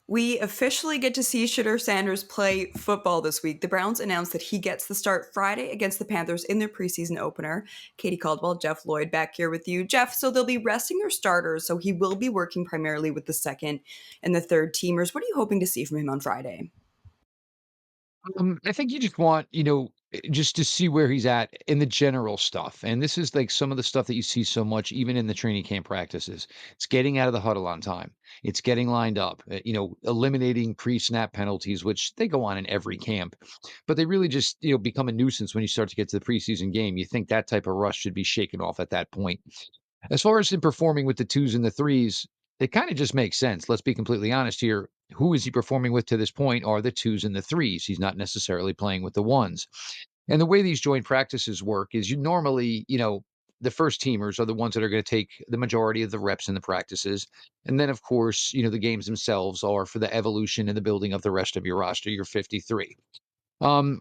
We officially get to see Shedeur Sanders play football this week. The Browns announced that he gets the start Friday against the Panthers in their preseason opener. Katie Caldwell, Jeff Lloyd back here with you. Jeff, so they'll be resting their starters, so he will be working primarily with the second and the third teamers. What are you hoping to see from him on Friday? I think you just want, just to see where he's at in the general stuff. And this is like some of the stuff that you see so much, even in the training camp practices. It's getting out of the huddle on time. It's getting lined up, eliminating pre-snap penalties, which they go on in every camp, but they really just, become a nuisance when you start to get to the preseason game. You think that type of rush should be shaken off at that point. As far as him performing with the 2s and the 3s, it kinda just makes sense. Let's be completely honest here. Who is he performing with to this point are the 2s and the 3s. He's not necessarily playing with the 1s. And the way these joint practices work is you normally, the first teamers are the ones that are gonna take the majority of the reps in the practices. And then, of course, the games themselves are for the evolution and the building of the rest of your roster, your 53. Um,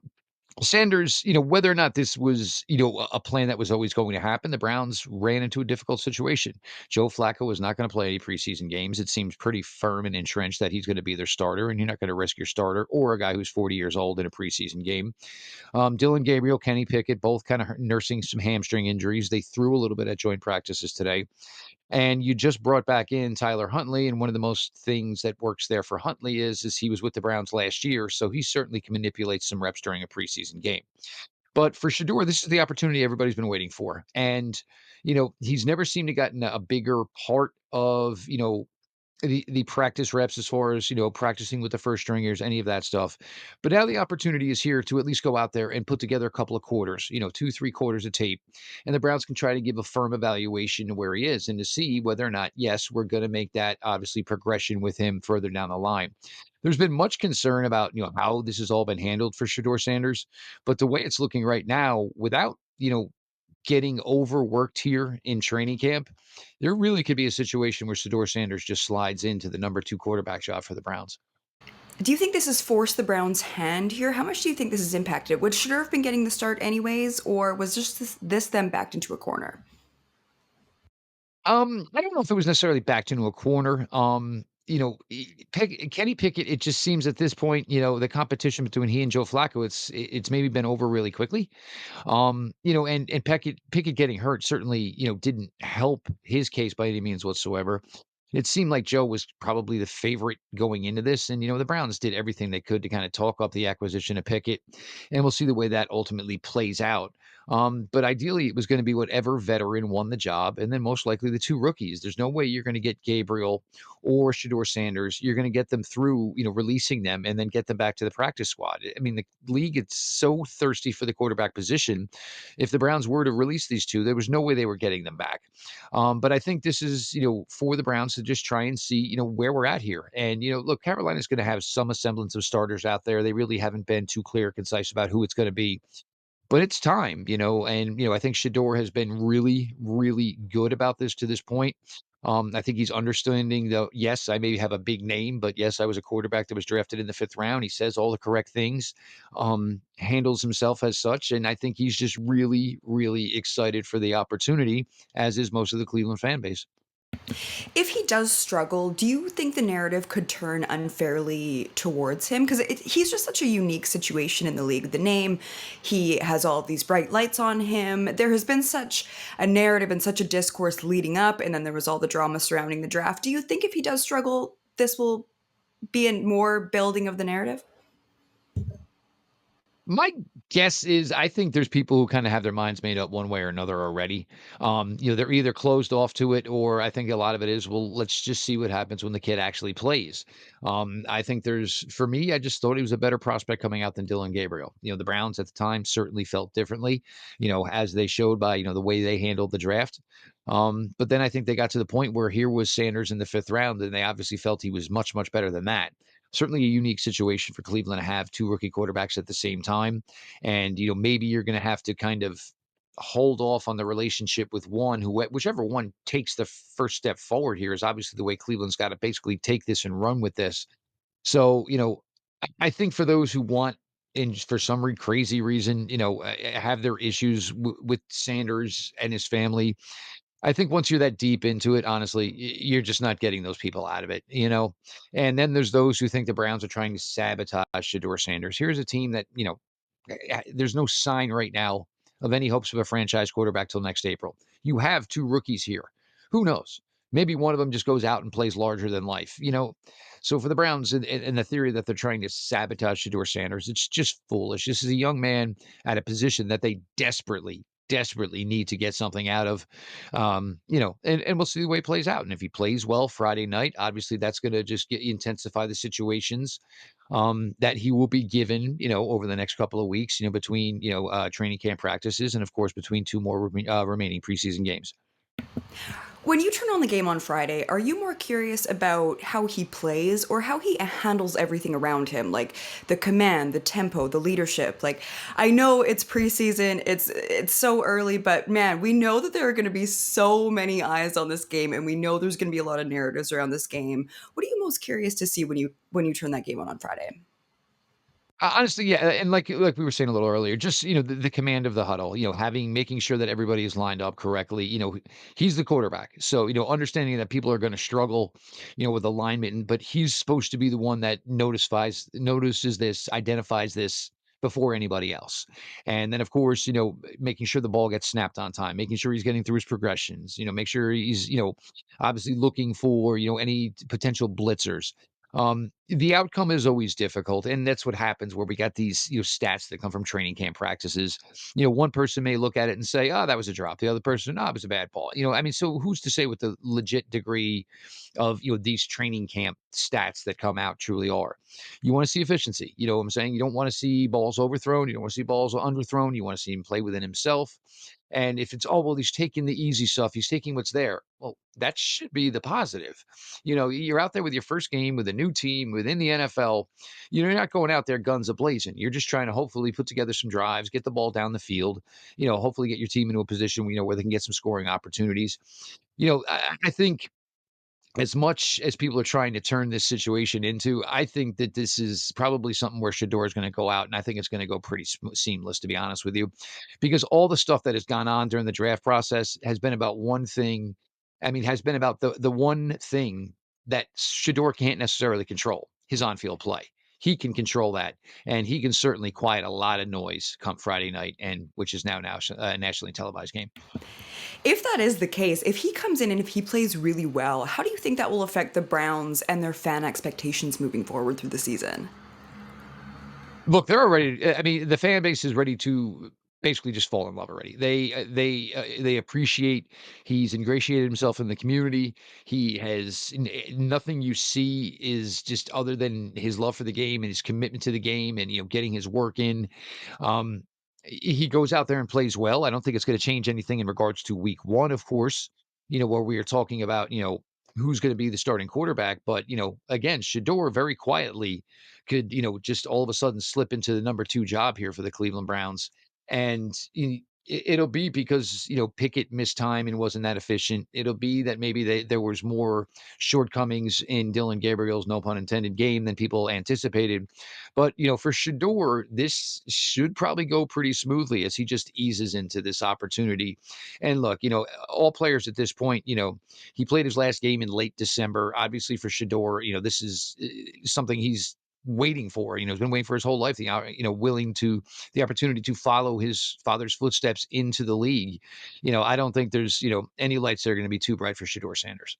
Sanders, whether or not this was, a plan that was always going to happen, the Browns ran into a difficult situation. Joe Flacco was not going to play any preseason games. It seems pretty firm and entrenched that he's going to be their starter, and you're not going to risk your starter or a guy who's 40 years old in a preseason game. Dylan Gabriel, Kenny Pickett, both kind of nursing some hamstring injuries. They threw a little bit at joint practices today. And you just brought back in Tyler Huntley, and one of the most things that works there for Huntley is he was with the Browns last year, so he certainly can manipulate some reps during a preseason game. But for Shador, this is the opportunity everybody's been waiting for, and he's never seemed to gotten a bigger part of the practice reps as far as, practicing with the first stringers, any of that stuff. But now the opportunity is here to at least go out there and put together a couple of quarters, 2, 3 quarters of tape. And the Browns can try to give a firm evaluation to where he is and to see whether or not, yes, we're going to make that obviously progression with him further down the line. There's been much concern about, how this has all been handled for Shador Sanders. But the way it's looking right now, without, getting overworked here in training camp, there really could be a situation where Shedeur Sanders just slides into the number 2 quarterback job for the Browns. Do you think this has forced the Browns' hand here? How much do you think this has impacted? Would Shedeur have been getting the start anyways, or was just this them backed into a corner? I don't know if it was necessarily backed into a corner. Kenny Pickett, it just seems at this point, the competition between he and Joe Flacco, it's maybe been over really quickly. And Pickett getting hurt certainly, didn't help his case by any means whatsoever. It seemed like Joe was probably the favorite going into this, and the Browns did everything they could to kind of talk up the acquisition of Pickett, and we'll see the way that ultimately plays out. But ideally, it was going to be whatever veteran won the job, and then most likely the 2 rookies. There's no way you're going to get Gabriel or Shador Sanders. You're going to get them through, releasing them and then get them back to the practice squad. I mean, the league is so thirsty for the quarterback position. If the Browns were to release these two, there was no way they were getting them back. But I think this is, for the Browns to just try and see, where we're at here. And, look, Carolina's going to have some semblance of starters out there. They really haven't been too clear, concise about who it's going to be. But it's time, and I think Shador has been really, really good about this to this point. I think he's understanding the yes, I maybe have a big name, but yes, I was a quarterback that was drafted in the 5th round. He says all the correct things, handles himself as such, and I think he's just really, really excited for the opportunity, as is most of the Cleveland fan base. If he does struggle, do you think the narrative could turn unfairly towards him? Because he's just such a unique situation in the league. The name, he has all of these bright lights on him. There has been such a narrative and such a discourse leading up, and then there was all the drama surrounding the draft. Do you think if he does struggle, this will be a more building of the narrative? My guess is I think there's people who kinda have their minds made up one way or another already. They're either closed off to it, or I think a lot of it is, well, let's just see what happens when the kid actually plays. I think for me, I just thought he was a better prospect coming out than Dylan Gabriel. The Browns at the time certainly felt differently, as they showed by, the way they handled the draft. But then I think they got to the point where here was Sanders in the 5th round, and they obviously felt he was much, much better than that. Certainly a unique situation for Cleveland to have 2 rookie quarterbacks at the same time. And, maybe you're going to have to kind of hold off on the relationship with one whichever one takes the first step forward here is obviously the way Cleveland's got to basically take this and run with this. So, I think for those who want, and for some crazy reason, have their issues with Sanders and his family, I think once you're that deep into it, honestly, you're just not getting those people out of it, you know? And then there's those who think the Browns are trying to sabotage Shedeur Sanders. Here's a team that, there's no sign right now of any hopes of a franchise quarterback till next April. You have two rookies here. Who knows? Maybe one of them just goes out and plays larger than life, you know? So for the Browns and the theory that they're trying to sabotage Shedeur Sanders, it's just foolish. This is a young man at a position that they desperately need to get something out of. And we'll see the way it plays out. And if he plays well Friday night, obviously that's going to just intensify the situations that he will be given, over the next couple of weeks, between, training camp practices and, of course, between two more remaining preseason games. When you turn on the game on Friday, are you more curious about how he plays or how he handles everything around him, like the command, the tempo, the leadership? Like, I know it's preseason, it's so early, but man, we know that there are going to be so many eyes on this game, and we know there's going to be a lot of narratives around this game. What are you most curious to see when you turn that game on Friday? Honestly, yeah, and like we were saying a little earlier, just the command of the huddle, making sure that everybody is lined up correctly. He's the quarterback, so understanding that people are going to struggle, with alignment, but he's supposed to be the one that notices this, identifies this before anybody else, and then of course, making sure the ball gets snapped on time, making sure he's getting through his progressions, make sure he's obviously looking for any potential blitzers. The outcome is always difficult, and that's what happens where we got these, stats that come from training camp practices. One person may look at it and say, "Oh, that was a drop." The other person, "Oh, it was a bad ball." I mean, so who's to say what the legit degree of these training camp stats that come out truly are? You want to see efficiency. You know what I'm saying? You don't want to see balls overthrown. You don't want to see balls underthrown. You want to see him play within himself. And if it's, oh, well, he's taking the easy stuff, he's taking what's there. Well, that should be the positive. You're out there with your first game with a new team within the NFL. You're not going out there guns a-blazing. You're just trying to hopefully put together some drives, get the ball down the field, hopefully get your team into a position, where they can get some scoring opportunities. I think as much as people are trying to turn this situation into, I think that this is probably something where Shador is going to go out, and I think it's going to go pretty seamless, to be honest with you, because all the stuff that has gone on during the draft process has been about one thing. I mean, has been about the one thing that Shador can't necessarily control: his on-field play. He can control that, and he can certainly quiet a lot of noise come Friday night, and which is now a nationally televised game. If that is the case, if he comes in and if he plays really well, how do you think that will affect the Browns and their fan expectations moving forward through the season? Look, they're already. I mean, the fan base is ready to basically just fall in love already. They appreciate he's ingratiated himself in the community. He has nothing you see is just other than his love for the game and his commitment to the game and getting his work in. Um, he goes out there and plays well. I don't think it's going to change anything in regards to week one, of course. Where we are talking about who's going to be the starting quarterback, but again, Shador very quietly could, just all of a sudden slip into the number 2 job here for the Cleveland Browns. And it'll be because, Pickett missed time and wasn't that efficient. It'll be that maybe there was more shortcomings in Dylan Gabriel's, no pun intended, game than people anticipated. But, for Shador, this should probably go pretty smoothly as he just eases into this opportunity. And look, all players at this point, he played his last game in late December. Obviously, for Shador, this is something he's waiting for. He's been waiting for his whole life. Willing to the opportunity to follow his father's footsteps into the league. I don't think there's any lights that are going to be too bright for Shedeur Sanders.